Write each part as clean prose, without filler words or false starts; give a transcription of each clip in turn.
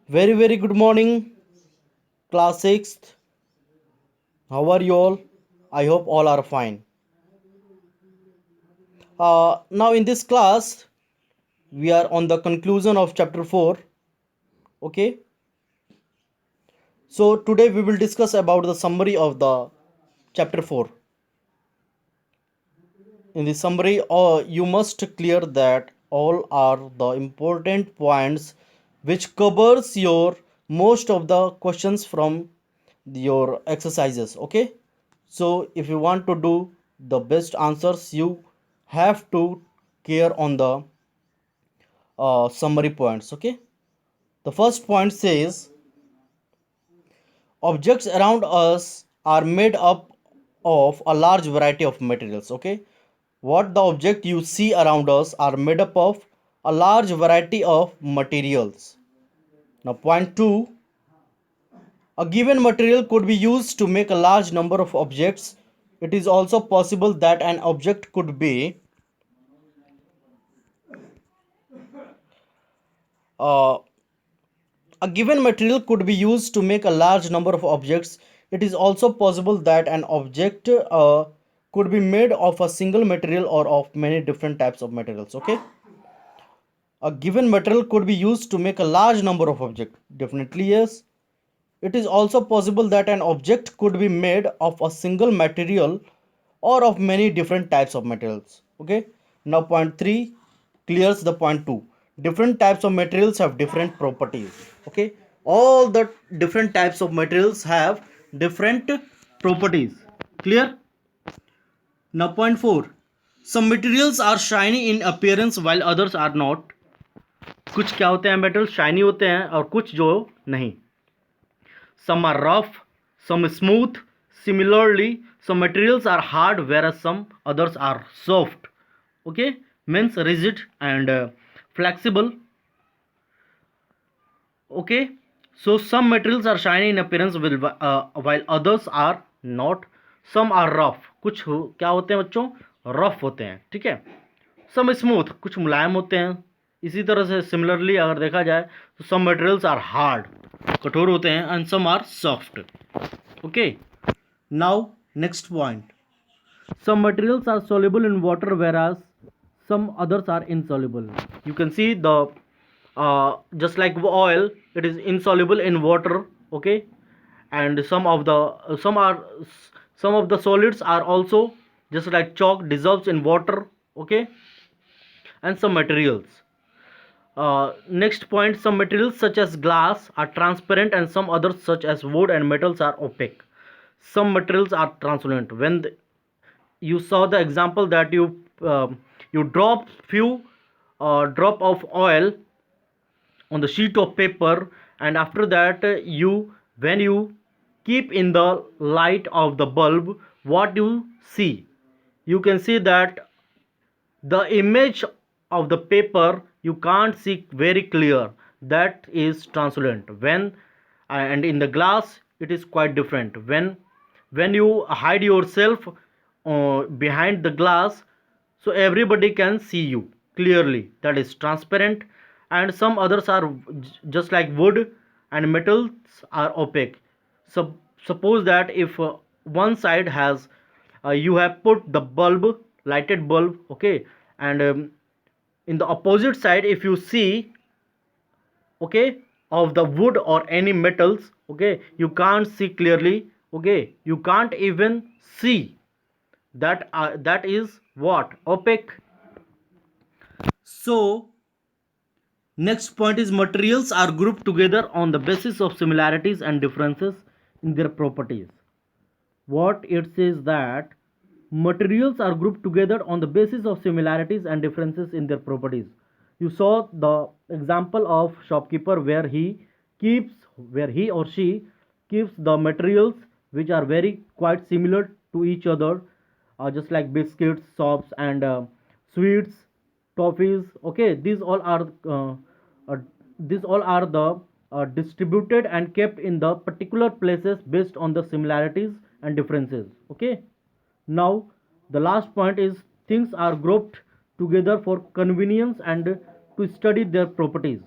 Very good morning, class 6th. How are you all? I hope all are fine. Now, in this class, we are on the conclusion of chapter 4. Okay, so today we will discuss about the summary of the chapter 4. In the summary, you must clear that all are the important points which covers your most of the questions from your exercises. Okay, so if you want to do the best answers, you have to care on the summary points. Okay, the first point says objects around us are made up of a large variety of materials. Okay, what the object you see around us are made up of a large variety of materials. Now, point 2, a given material could be used to make a large number of objects. It is also possible that an object could be uh, a given material could be used to make a large number of objects. It is also possible that an object could be made of a single material or of many different types of materials. Okay, a given material could be used to make a large number of objects. Definitely yes. It is also possible that an object could be made of a single material or of many different types of materials. Okay. Now point 3 clears the point 2. Different types of materials have different properties. Okay. All the different types of materials have different properties. Clear? Now point 4. Some materials are shiny in appearance while others are not. कुछ क्या होते हैं metal shiny होते हैं और कुछ जो नहीं. Some are rough, some smooth. Similarly, some materials are hard, whereas some others are soft. Okay, means rigid and flexible. Okay, so some materials are shiny in appearance while others are not. Some are rough. कुछ क्या होते हैं बच्चों? Rough होते हैं. ठीक है. सम smooth, कुछ मुलायम होते हैं. इसी तरह से सिमिलरली अगर देखा जाए तो सम मटेरियल्स आर हार्ड, कठोर होते हैं, and some are soft. Okay, now next point. Some materials are soluble in water whereas some others are insoluble. You can see the just like oil, it is insoluble in water. Okay, and some of the solids are also just like chalk dissolves in water. Okay, and some materials. Next point, some materials such as glass are transparent and some others such as wood and metals are opaque. Some materials are translucent. When you saw the example that you drop few drop of oil on the sheet of paper, and after that you when you keep in the light of the bulb, what you see, you can see that the image of the paper you can't see very clear. That is translucent. When and in the glass it is quite different. When you hide yourself behind the glass, so everybody can see you clearly, that is transparent. And some others are just like wood and metals are opaque. So suppose that if one side has you have put the bulb, lighted bulb. Okay, and in the opposite side if you see, okay, of the wood or any metals, okay, you can't see clearly. Okay, you can't even see that is what, opaque. So next point is materials are grouped together on the basis of similarities and differences in their properties. What it says that materials are grouped together on the basis of similarities and differences in their properties. You saw the example of shopkeeper where he or she keeps the materials which are very quite similar to each other, just like biscuits, soaps, and sweets, toffees. Okay, uh, these all are the distributed and kept in the particular places based on the similarities and differences. Okay, now the last point is things are grouped together for convenience and to study their properties.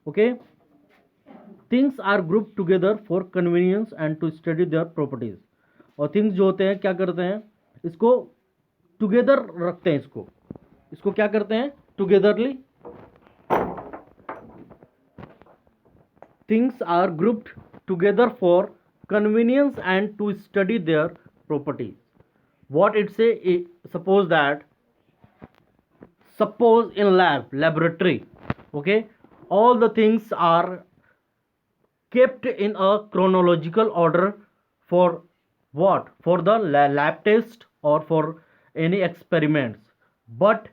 Okay, things are group together for convenience and to study their properties. और things जो होते हैं क्या करते हैं, इसको together रखते हैं, इसको इसको क्या करते हैं, togetherly. Things are grouped together for convenience and to study their properties. what it say, suppose that, suppose in laboratory, okay, all the things are kept in a chronological order for what, for the lab test or for any experiments, but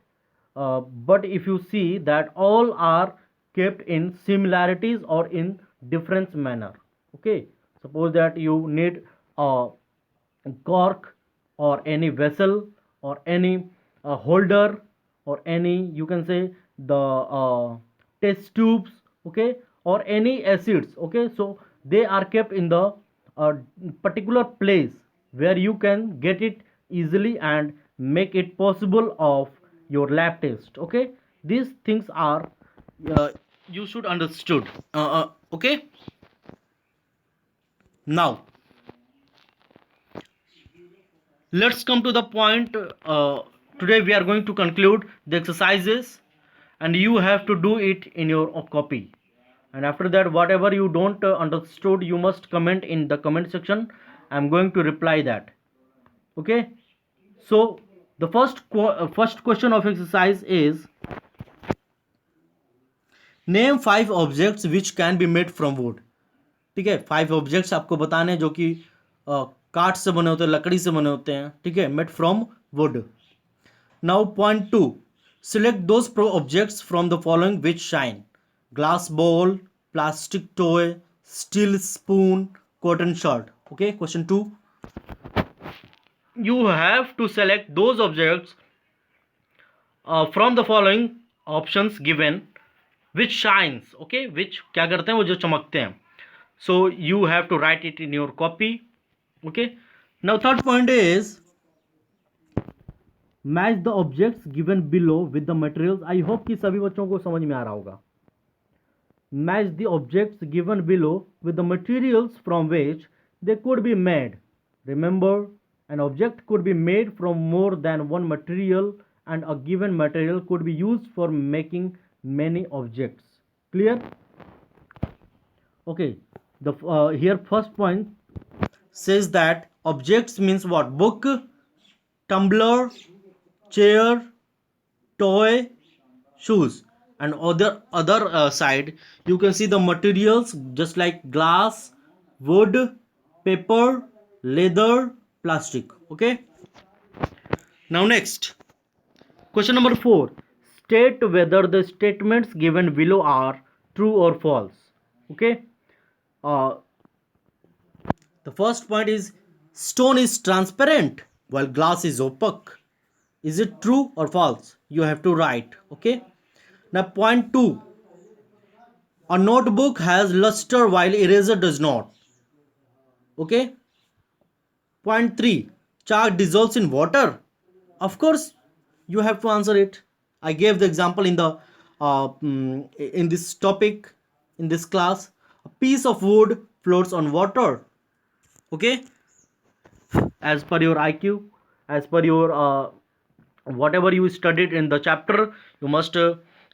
but if you see that all are kept in similarities or in different manner, okay. Suppose that you need a cork or any vessel or any holder or any, you can say, the test tubes, okay, or any acids, okay. So they are kept in the particular place where you can get it easily and make it possible of your lab test, okay. These things are you should understood, okay. Now let's come to the point. Today we are going to conclude the exercises, and you have to do it in your copy. And after that, whatever you don't understood, you must comment in the comment section. I'm going to reply that, okay. So the first question of exercise is, name 5 objects which can be made from wood. ठीक है, 5 objects आपको बताने हैं जो कि काठ से बने होते हैं, लकड़ी से बने होते हैं, ठीक है, made from would. Now point 2, select those objects from the following which shine, glass ball, plastic toy, steel spoon, cotton shirt, okay. Question 2, you have to select those objects from the following options given which shines, okay, which क्या करते हैं, वो जो चमकते हैं। So you have to write it in your copy, okay. Now third point is, match the objects given below with the materials. I hope कि सभी बच्चों को समझ में आ रहा होगा। Match the objects given below with the materials from which they could be made. Remember, an object could be made from more than one material, and a given material could be used for making many objects. Clear? Okay. The here first point says that objects means what? Book, tumbler, chair, toy, shoes. And other side you can see the materials just like glass, wood, paper, leather, plastic, okay. Now next, question number 4, state whether the statements given below are true or false, okay. The first point is, stone is transparent while glass is opaque. Is it true or false? You have to write, okay. Now point 2, a notebook has luster while eraser does not, okay. Point 3, chalk dissolves in water. Of course you have to answer it. I gave the example in the in this topic, in this class. A piece of wood floats on water, okay. As per your IQ, as per your whatever you studied in the chapter, you must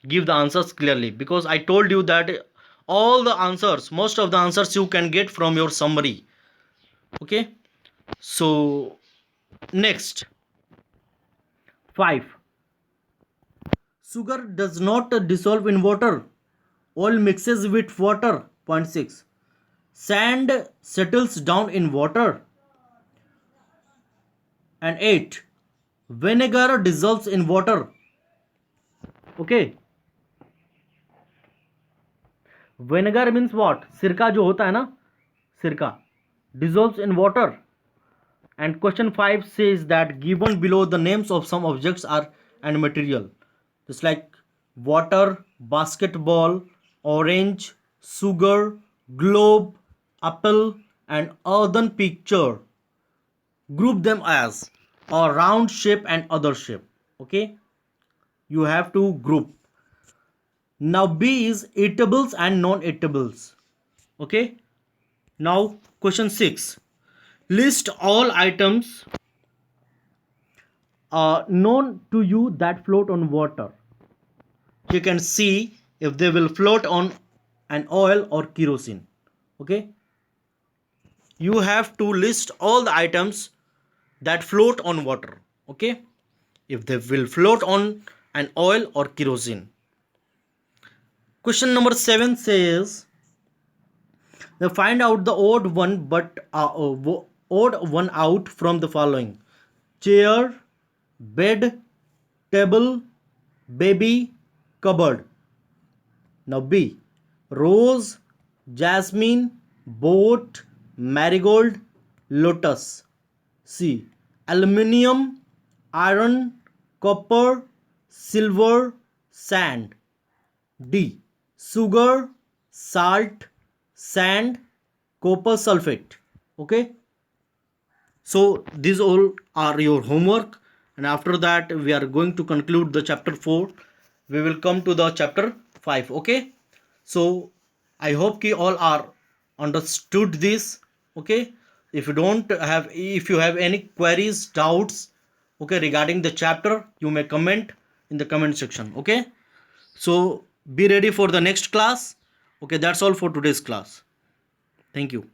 give the answers clearly, because I told you that all the answers, most of the answers you can get from your summary, okay. So next, 5, sugar does not dissolve in water, oil mixes with water. Point 6, sand settles down in water. And 8, vinegar dissolves in water, okay. Vinegar means what? सिरका जो होता है ना, सिरका, dissolves in water. And question 5 says that given below the names of some objects are and material, just like water, basketball, orange, sugar, globe, apple, and earthen picture. Group them as a round shape and other shape, okay. You have to group. Now B is eatables and non-eatables, Okay, now question 6, list all items known to you that float on water. You can see if they will float on an oil or kerosene. Okay, you have to list all the items that float on water. Okay, if they will float on an oil or kerosene. Question number 7 says, they find out the odd one, but odd one out from the following: chair, bed, table, baby, cupboard. Now B, rose, jasmine, boat, marigold, lotus. C, aluminium, iron, copper, silver, sand. D, sugar, salt, sand, copper sulfate. Okay, so these all are your homework, and after that we are going to conclude the chapter 4. We will come to the chapter 5. Okay, so I hope you all are understood this. Okay, if you have any queries, doubts, okay, regarding the chapter, you may comment in the comment section. Okay, so be ready for the next class. Okay, that's all for today's class. Thank you.